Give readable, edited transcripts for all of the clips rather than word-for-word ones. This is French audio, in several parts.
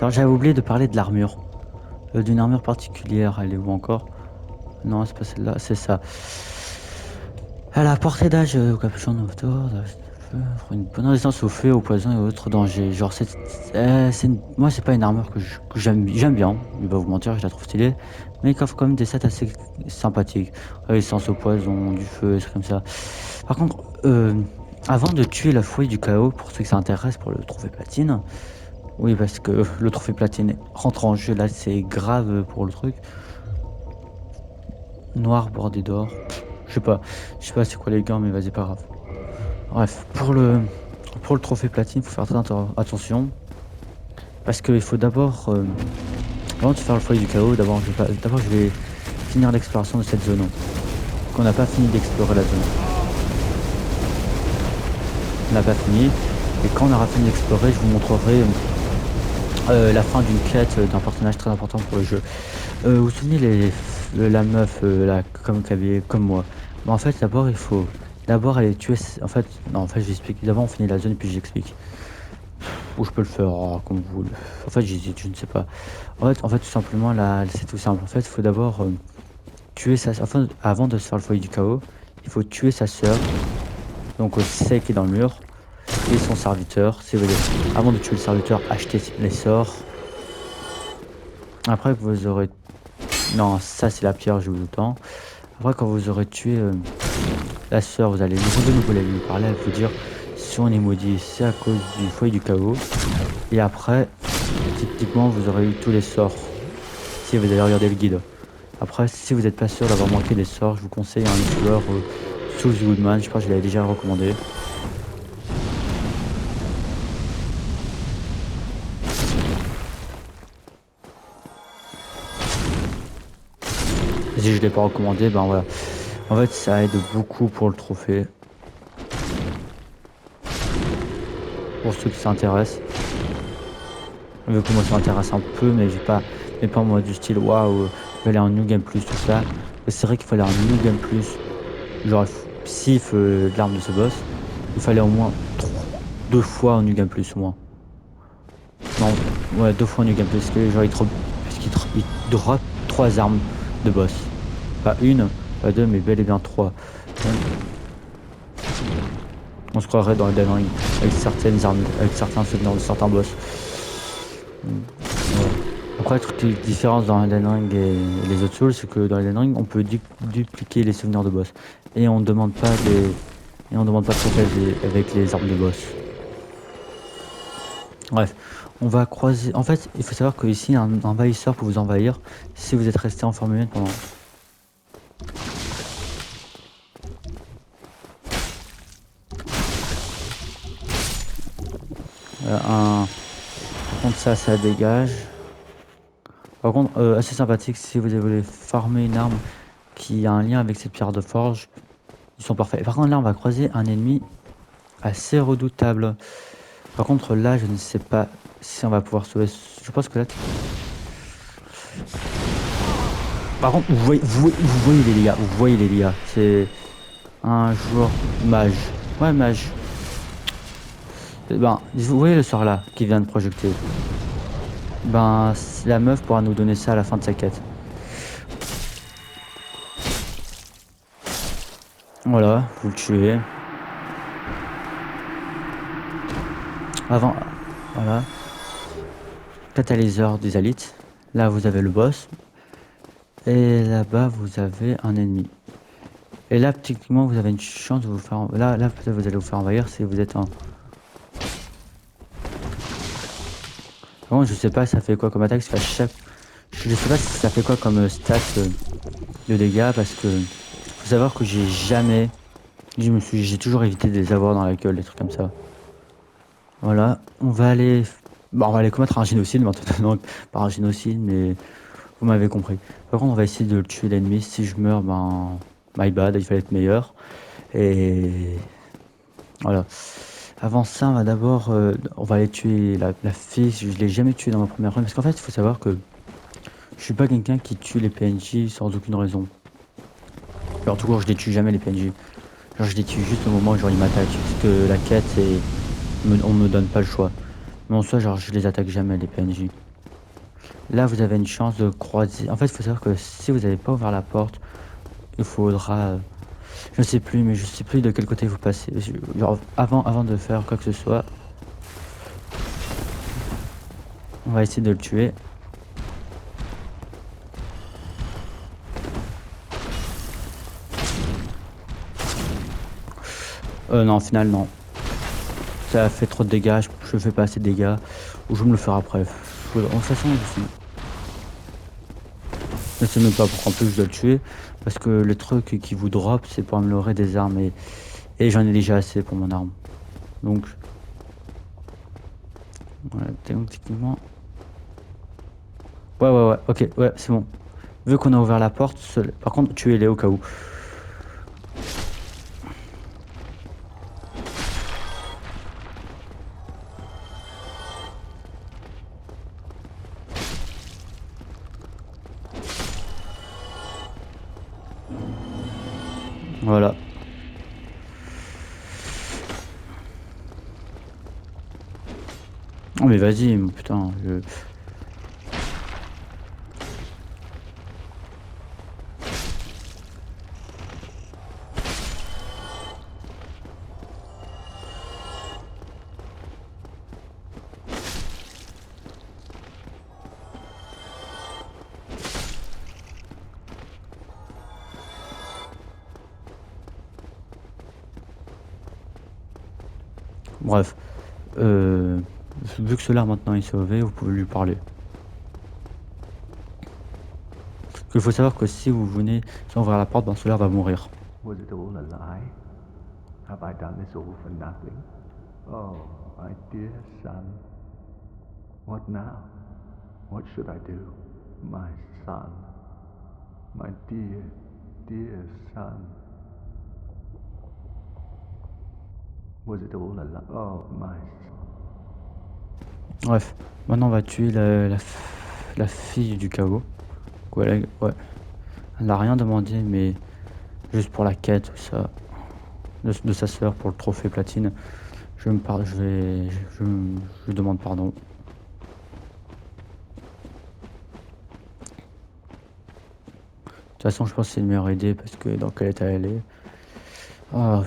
Alors j'avais oublié de parler de l'armure, d'une armure particulière, elle est où encore? Non, c'est pas celle-là, c'est ça. À la portée d'âge, au capuchon autour, offre une bonne résistance au feu, au poison et autres dangers. Genre moi c'est pas une armure que j'aime bien, je vais pas vous mentir, je la trouve stylée, mais il offre quand même des sets assez sympathiques. Résistance au poison, du feu, des trucs comme ça. Par contre, avant de tuer la fouille du chaos, pour ceux que ça intéresse, pour le trophée platine, oui, parce que le trophée platine rentre en jeu là, c'est grave pour le truc. Noir bordé d'or. Je sais pas c'est quoi les gants, mais vas-y, pas grave. Bref, pour le trophée platine, il faut faire très attention. Parce qu'il faut d'abord, avant de faire le foyer du chaos, d'abord je vais finir l'exploration de cette zone. Donc on n'a pas fini d'explorer la zone. On n'a pas fini. Et quand on aura fini d'explorer, je vous montrerai la fin d'une quête d'un personnage très important pour le jeu. Vous vous souvenez la meuf là, comme moi. Mais en fait, d'abord il faut d'abord aller tuer. En fait, non, en fait, je vais expliquer. D'abord, on finit la zone et puis j'explique. Ou je peux le faire comme vous voulez. En fait, j'hésite, je ne sais pas. En fait, tout simplement, là, c'est tout simple. En fait, il faut d'abord tuer enfin, avant de se faire le foyer du chaos, il faut tuer sa sœur. Donc, celle qui est dans le mur et son serviteur. Avant de tuer le serviteur, achetez les sorts. Après, vous aurez. Non, ça c'est la pierre, je vous le temps. Après, quand vous aurez tué la sœur, vous allez de nouveau lui parler, elle vous dire si on est maudit, c'est à cause du foyer du chaos. Et après, typiquement, vous aurez eu tous les sorts. Si vous allez regarder le guide. Après, si vous n'êtes pas sûr d'avoir manqué des sorts, je vous conseille un youtubeur Souls Goodman, je crois que je l'avais déjà recommandé. Si je ne l'ai pas recommandé, ben voilà. En fait, ça aide beaucoup pour le trophée. Pour ceux qui s'intéressent. Vu que moi ça m'intéresse un peu, mais pas moi du style waouh, il fallait un New Game Plus, tout ça. Mais c'est vrai qu'il fallait un New Game Plus, genre Sif de l'arme de ce boss, il fallait au moins deux fois un New Game Plus au moins. Non, ouais, deux fois un New Game Plus, parce que genre il drop trois armes de boss. Pas une, pas deux, mais bel et bien trois. Donc, on se croirait dans le Elden Ring avec certaines armes, avec certains souvenirs de certains boss. Ouais. Après, toute la différence dans Elden Ring et les autres Souls, c'est que dans Elden Ring, on peut dupliquer les souvenirs de boss. Et on demande pas et on demande pas de protéger avec les armes de boss. Bref, on va croiser. En fait, il faut savoir que ici, un envahisseur peut vous envahir si vous êtes resté en forme humaine pendant. Par contre, ça dégage. Par contre, assez sympathique si vous voulez farmer une arme qui a un lien avec cette pierre de forge. Ils sont parfaits. Par contre, là, on va croiser un ennemi assez redoutable. Par contre, là, je ne sais pas si on va pouvoir sauver. Je pense que là. Par contre, vous voyez les dégâts. Vous voyez les dégâts. C'est un joueur mage. Ouais, mage. Ben, vous voyez le sort là qui vient de projeter. Ben, la meuf pourra nous donner ça à la fin de sa quête. Voilà, vous le tuez. Avant, voilà. Catalyseur des élites. Là, vous avez le boss. Et là-bas, vous avez un ennemi. Et là, techniquement, vous avez une chance de vous faire. Là, peut-être vous allez vous faire envahir si vous êtes un. Bon, je sais pas, ça fait quoi comme attaque. Je sais pas si ça fait quoi comme stat de dégâts parce que faut savoir que j'ai toujours évité de les avoir dans la gueule, des trucs comme ça. Voilà, on va aller commettre un génocide maintenant, pas un génocide, mais vous m'avez compris. Par contre, on va essayer de le tuer l'ennemi. Si je meurs, ben, my bad, il fallait être meilleur. Et voilà. Avant ça, on va aller tuer la fille. Je l'ai jamais tuée dans ma première run parce qu'en fait, il faut savoir que je suis pas quelqu'un qui tue les PNJ sans aucune raison. Alors, tout court, je les tue jamais les PNJ. Genre, je les tue juste au moment où genre, ils m'attaquent. Parce que on me donne pas le choix. Mais en soi, genre, je les attaque jamais les PNJ. là vous avez une chance de croiser. En fait, il faut savoir que si vous n'avez pas ouvert la porte, il faudra. Je sais plus, mais je sais plus de quel côté vous passez. Genre, avant de faire quoi que ce soit, on va essayer de le tuer. Non, au final, non. Ça a fait trop de dégâts, je fais pas assez de dégâts. Ou je me le ferai après. De toute façon, je sais même pas pourquoi en plus je dois le tuer. Parce que le truc qui vous drop, c'est pour améliorer des armes. Et j'en ai déjà assez pour mon arme. Donc, voilà, techniquement. Ouais, ok, ouais, c'est bon. Vu qu'on a ouvert la porte, par contre, tuez-les au cas où. Voilà. Oh mais vas-y, putain. Bref. Vu que cela maintenant est sauvé, vous pouvez lui parler. Il faut savoir que si vous venez sans ouvrir la porte, ben cela va mourir. Was it all a lie? Have I done this all for nothing? Oh, my dear son. What now? What should I do? My son. My dear, dear son. Was it all a lie? Oh, my son. Bref, maintenant on va tuer la fille du chaos. Ouais, ouais. Elle n'a rien demandé, mais juste pour la quête, tout ça. De sa sœur pour le trophée platine. Je demande pardon. De toute façon, je pense que c'est une meilleure idée parce que dans quel état elle est. Ah,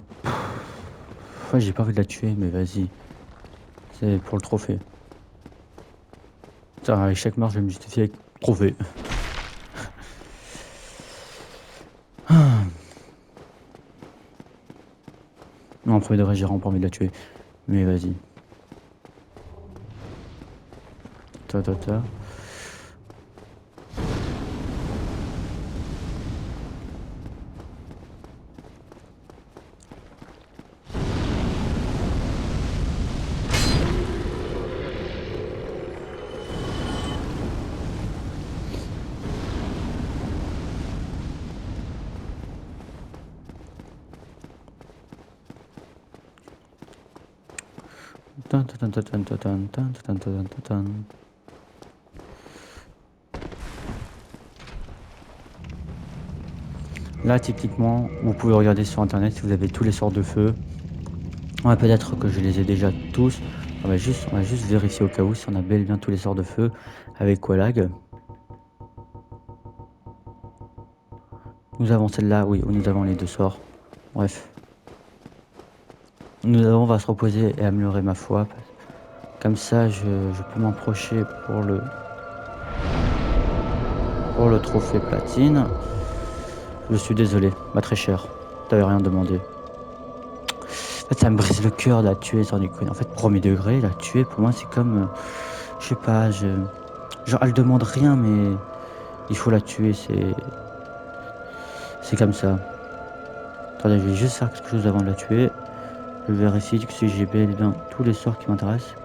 ouais, j'ai pas envie de la tuer, mais vas-y. C'est pour le trophée. Putain, avec chaque mort, je vais me justifier avec trophée. Non, en premier degré, j'ai vraiment pas envie de la tuer. Mais vas-y. Ta. Là, typiquement, vous pouvez regarder sur internet si vous avez tous les sorts de feu. Ouais, peut-être que je les ai déjà tous. On va juste vérifier au cas où si on a bel et bien tous les sorts de feu avec Qualag. Nous avons celle-là, oui, nous avons les deux sorts. Bref. On va se reposer et améliorer ma foi. Comme ça, je peux m'approcher pour le trophée platine. Je suis désolé, ma très chère. T'avais rien demandé. En fait, ça me brise le cœur de la tuer sans déconner. En fait, premier degré, la tuer, pour moi, c'est comme... je sais pas, genre, elle demande rien, mais il faut la tuer, c'est comme ça. Attendez, je vais juste faire quelque chose avant de la tuer. Je vérifie que si j'ai bel et bien tous les sorts qui m'intéressent.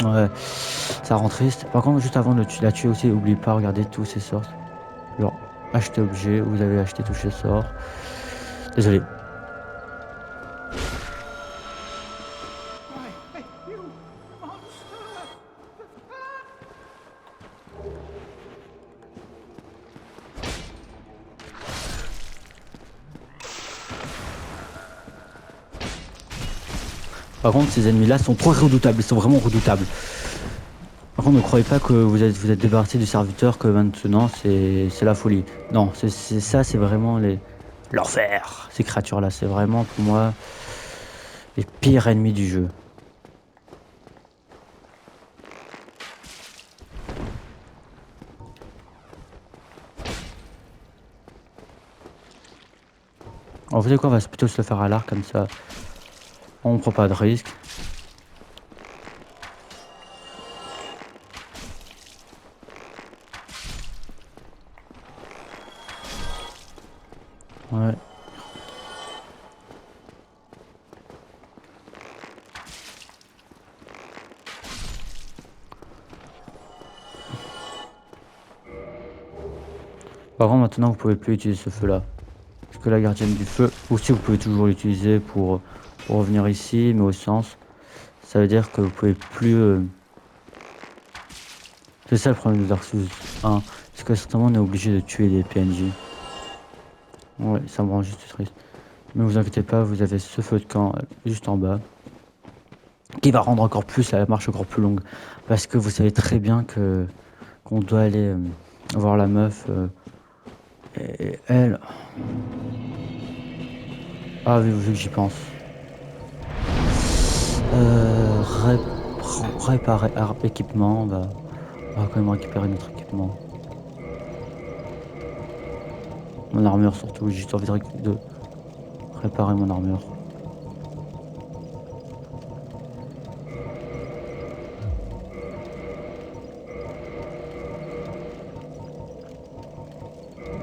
Ouais, ça rend triste. Par contre, juste avant de la tuer aussi, n'oubliez pas, regardez tous ces sorts. Genre, acheter objet, vous avez acheté tous ces sorts. Désolé. Par contre, ces ennemis-là sont trop redoutables, ils sont vraiment redoutables. Par contre, ne croyez pas que vous êtes débarrassé du serviteur, que maintenant c'est la folie. Non, ça, c'est vraiment l'enfer. Ces créatures-là, c'est vraiment pour moi les pires ennemis du jeu. En fait, quoi, on va plutôt se le faire à l'arc comme ça. On prend pas de risque. Ouais. Par contre, maintenant, vous pouvez plus utiliser ce feu-là. Parce que la gardienne du feu, aussi, vous pouvez toujours l'utiliser pour revenir ici, mais au sens, ça veut dire que vous pouvez plus. C'est ça le problème de Dark Souls 1. Parce que certainement, on est obligé de tuer des PNJ. Ouais, ça me rend juste triste. Mais vous inquiétez pas, vous avez ce feu de camp juste en bas. Qui va rendre encore plus la marche encore plus longue. Parce que vous savez très bien que qu'on doit aller voir la meuf. Et elle. Ah oui, vu que j'y pense. Réparer équipement, on va quand même récupérer notre équipement. Mon armure surtout, j'ai juste envie de réparer mon armure.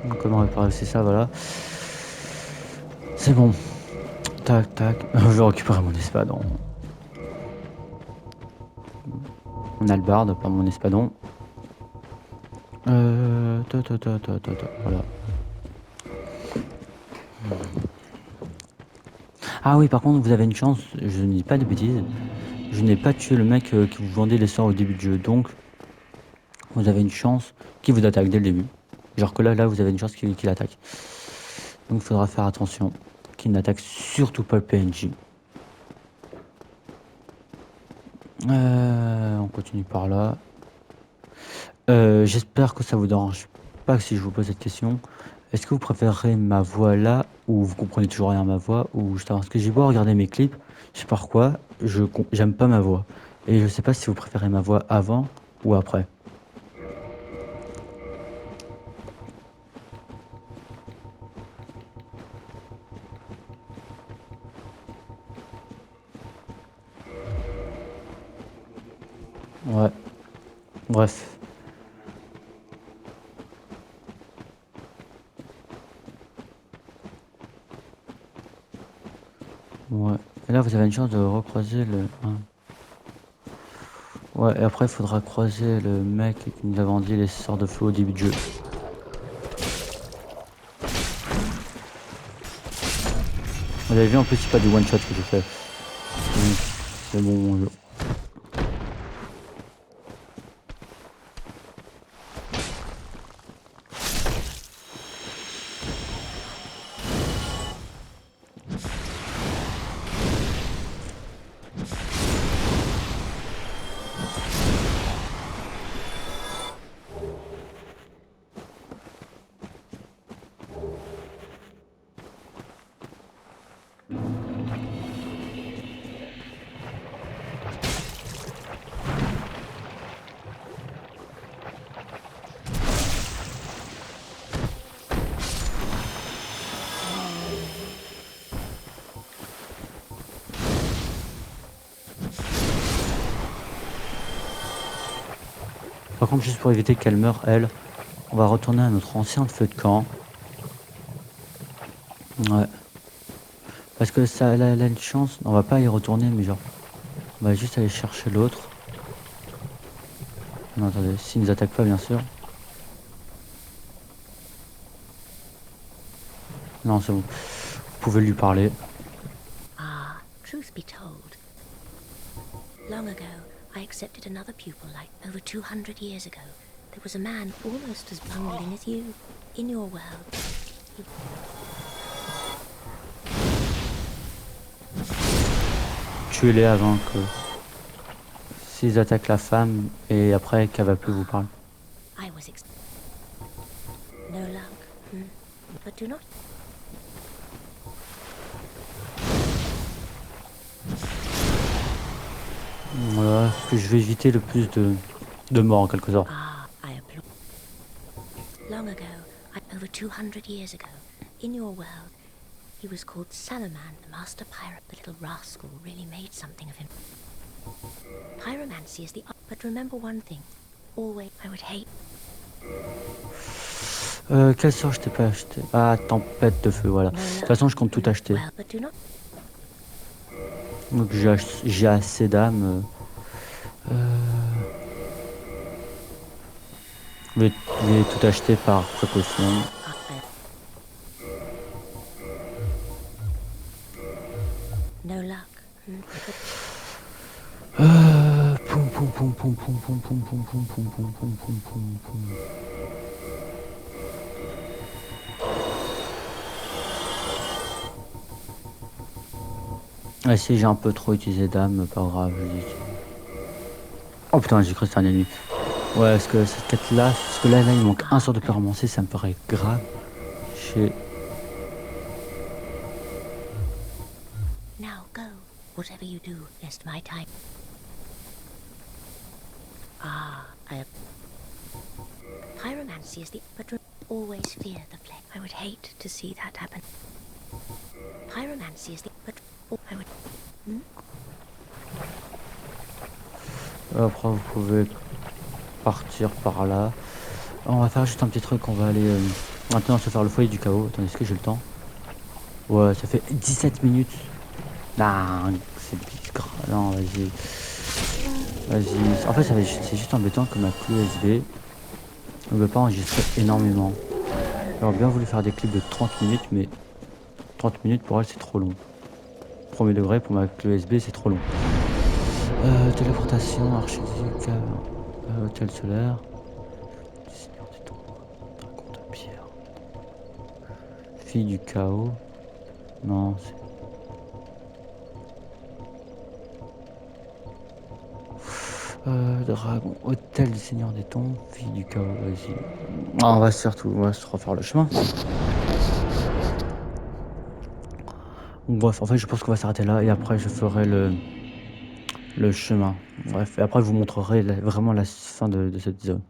Donc, comment réparer aussi ça, voilà. C'est bon. Tac, tac. Je vais récupérer mon espadon. Mon hallebarde, pas mon espadon. Voilà. Ah oui, par contre, vous avez une chance, je ne dis pas de bêtises. Je n'ai pas tué le mec qui vous vendait les sorts au début du jeu, donc vous avez une chance qu'il vous attaque dès le début. Genre que là, vous avez une chance qu'il attaque. Donc il faudra faire attention qu'il n'attaque surtout pas le PNJ. On continue par là. J'espère que ça vous dérange pas si je vous pose cette question. Est-ce que vous préférez ma voix là, ou vous comprenez toujours rien à ma voix, ou juste avant? Parce que j'ai beau regarder mes clips, je sais pas pourquoi, j'aime pas ma voix. Et je sais pas si vous préférez ma voix avant ou après. Ouais, bref. Ouais. Et là, vous avez une chance de recroiser le... Ouais, et après, il faudra croiser le mec qui nous a vendu les sorts de feu au début du jeu. Vous avez vu, en plus, c'est pas du one-shot que j'ai fait. Donc, c'est bon jeu. Par contre, juste pour éviter qu'elle meure, elle, on va retourner à notre ancien feu de camp. Ouais. Parce que ça, elle a une chance. On va pas y retourner, mais genre, on va juste aller chercher l'autre. Non, attendez, s'il nous attaque pas, bien sûr. Non, c'est bon. Vous pouvez lui parler. Ah, truth be told, long ago I accepted another pupil like over 200 years ago. There was a man almost as bungling as you in your world. tuez-les avant que... S'ils attaquent la femme, et après qu'elle va plus vous parler. I was no luck. But do not. Voilà, parce que je vais éviter le plus de morts en quelque sorte. I applaud. Long ago, over 200 years ago, in your world, he was called Salaman, the master pirate. The little rascal really made something of him. Pyromancy is the... But remember one thing. Always, I would hate... Quel sort je t'ai pas acheté? Ah, tempête de feu, voilà. De toute façon, je compte tout acheter. Well, but do not... Donc j'ai assez d'âmes. Je vais tout acheter par précaution. No luck. Poum poum poum poum poum poum poum poum poum poum poum poum poum poum poum. Ah si, j'ai un peu trop utilisé d'âme, pas grave, je dis. Oh putain, j'ai cru que c'était un ennemi. Ouais, parce que cette quête-là, parce que là, il manque un sort de pyromancie, ça me paraît grave. Now go, whatever you do, lest my time... Pyromancy is the... But always fear the plague. I would hate to see that happen. Pyromancy is the... But I would... Après, vous pouvez partir par là. On va faire juste un petit truc, on va aller maintenant se faire le foyer du chaos. Attendez, est-ce que j'ai le temps? Ouais, ça fait 17 minutes. Non, c'est grave. Non, vas-y. Vas-y. En fait, c'est juste embêtant que ma clé USB ne veut pas enregistrer énormément. J'aurais bien voulu faire des clips de 30 minutes, mais 30 minutes pour elle, c'est trop long. Premier degré, pour ma clé USB, c'est trop long. Téléportation, archidique, hôtel solaire. Seigneur du temps, dragon de pierre. Fille du chaos. Non, c'est... Dragon, hôtel du Seigneur des Tombes, fille du chaos, vas-y. Ah, on va se refaire le chemin. Donc, bref, en fait, je pense qu'on va s'arrêter là et après, je ferai le chemin. Bref, et après, je vous montrerai vraiment la fin de cette zone.